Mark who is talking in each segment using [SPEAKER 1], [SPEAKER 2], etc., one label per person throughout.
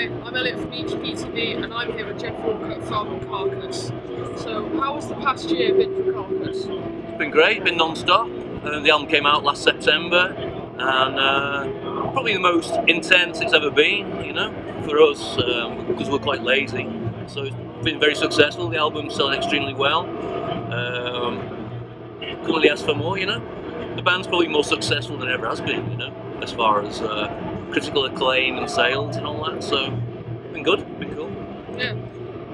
[SPEAKER 1] Hi, I'm Elliot from EQPTV and I'm here with Jeff Walker from Carcass. So how has the past year been for Carcass?
[SPEAKER 2] It's been great, been non-stop. The album came out last September and probably the most intense it's ever been, you know, for us, because we're quite lazy. So it's been very successful, the album's selling extremely well. Couldn't really ask for more, you know. The band's probably more successful than it ever has been, you know, as far as critical acclaim and sales and all that, so it's been good, been cool.
[SPEAKER 1] Yeah.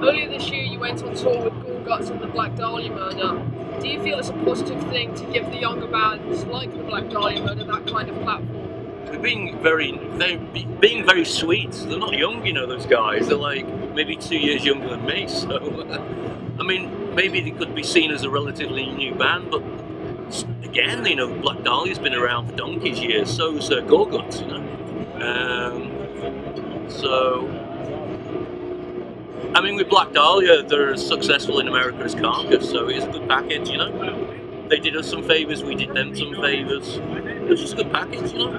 [SPEAKER 1] Earlier this year you went on tour with Gore Guts and the Black Dahlia Murder. Do you feel it's a positive thing to give the younger bands like the Black Dahlia Murder that kind of platform?
[SPEAKER 2] They're being very sweet. They're not young, you know, those guys. They're like maybe 2 years younger than me, so I mean, maybe they could be seen as a relatively new band, but again, you know, Black Dahlia's been around for donkey's years, so's Gore Guts, you know. So, I mean, with Black Dahlia, they're as successful in America as Carcass, so it's a good package, you know. They did us some favours, we did them some favours. It's just a good package, you know.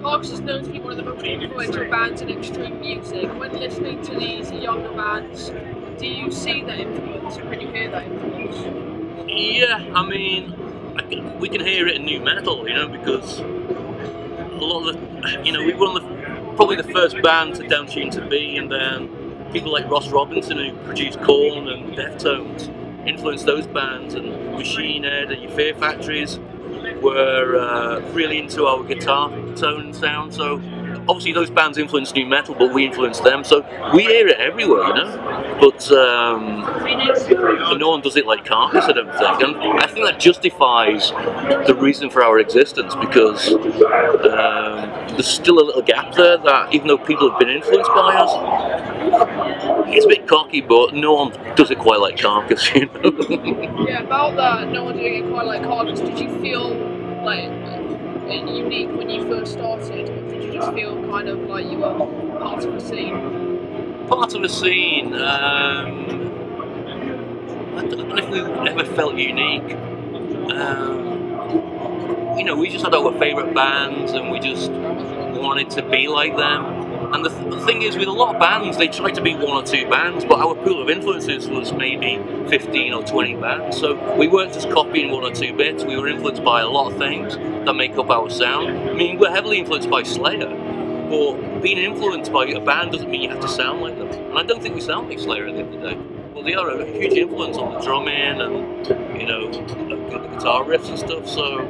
[SPEAKER 1] Carcass is known to be one of the most influential bands in extreme music. When listening to these younger bands, do you see that influence, or can you hear that influence?
[SPEAKER 2] Yeah, I mean, we can hear it in new metal, you know, because a lot of the, you know, we were probably the first band to downtune to B, and then people like Ross Robinson, who produced Korn and Deftones, influenced those bands, and Machine Head and your Fear Factories were really into our guitar tone and sound. So obviously those bands influenced new metal, but we influenced them, so we hear it everywhere, you know. But no one does it like Carcass, I don't think, and I think that justifies the reason for our existence, because there's still a little gap there that even though people have been influenced by us, it's a bit cocky, but no one does it quite like Carcass, you know.
[SPEAKER 1] Yeah, about that, no one doing it quite like Carcass, did you feel like unique when you first started, or did you just feel kind of like you were part of a scene?
[SPEAKER 2] Part of a scene, I don't know if we ever felt unique. You know, we just had our favourite bands and we just wanted to be like them. And the thing is, with a lot of bands, they try to be one or two bands, but our pool of influences was maybe 15 or 20 bands. So we weren't just copying one or two bits, we were influenced by a lot of things that make up our sound. I mean, we're heavily influenced by Slayer, but being influenced by a band doesn't mean you have to sound like them. And I don't think we sound like Slayer at the end of the day. Well, they are a huge influence on the drumming and, you know, the guitar riffs and stuff, so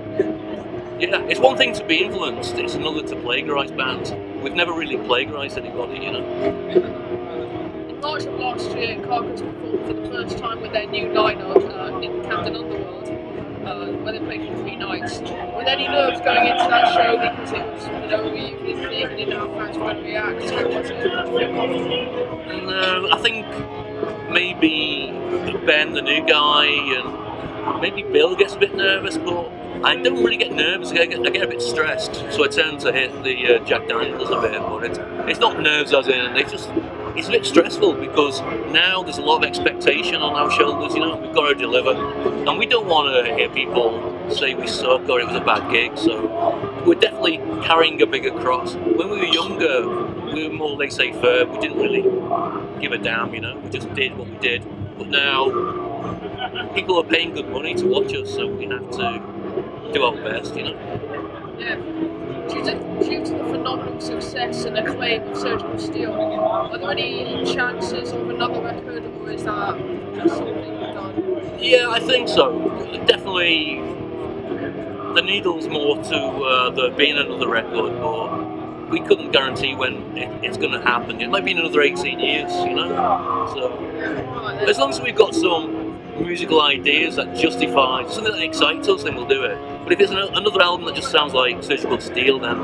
[SPEAKER 2] yeah, it's one thing to be influenced, it's another to plagiarise bands. We've never really plagiarised anybody, you know.
[SPEAKER 1] In March of last year, Carcass performed for the first time with their new lineup in the Camden Underworld, where they played for 3 nights. Were there any nerves going into that show because it was, you know, a reunion thing and you didn't know how fans would react? So was it? Did you feel confident?
[SPEAKER 2] No, I think maybe Ben, the new guy, and maybe Bill gets a bit nervous, but I don't really get nervous, I get a bit stressed, so I tend to hit the Jack Daniels a bit, but it's not nerves as in, it's a bit stressful because now there's a lot of expectation on our shoulders, you know, we've got to deliver, and we don't want to hear people say we suck or it was a bad gig, so we're definitely carrying a bigger cross. When we were younger, we were more laissez-faire, we didn't really give a damn, you know, we just did what we did, but now people are paying good money to watch us, so we have to do our best, you know?
[SPEAKER 1] Yeah. Due to the phenomenal success and acclaim of Surgical Steel, are there any chances of another record, or is that just something you've done?
[SPEAKER 2] Yeah, I think so. Definitely, the needle's more to there being another record, but we couldn't guarantee when it's going to happen. It might be in another 18 years, you know? So, as long as we've got some musical ideas that justify something that excites us, then we'll do it. But if it's another album that just sounds like Surgical Steel, then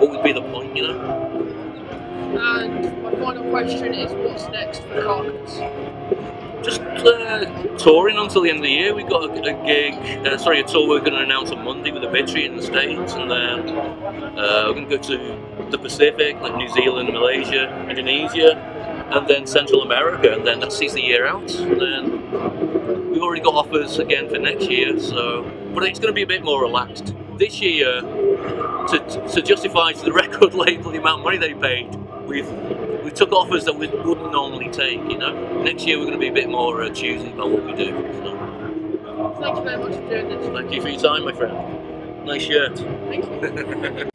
[SPEAKER 2] what would be the point, you know?
[SPEAKER 1] And my final question is, what's next for Carcass?
[SPEAKER 2] Just touring until the end of the year. We've got a tour we're going to announce on Monday with Obituary in the States, and then we're going to go to the Pacific, like New Zealand, Malaysia, Indonesia, and then Central America, and then that sees the year out. And then we've already got offers again for next year, so but it's going to be a bit more relaxed. this year, to justify to the record label the amount of money they paid, we took offers that we wouldn't normally take. You know, next year we're going to be a bit more choosy about what we do. So.
[SPEAKER 1] Thank you very much for doing this.
[SPEAKER 2] Thank you for your time, my friend. Nice shirt.
[SPEAKER 1] Thank you.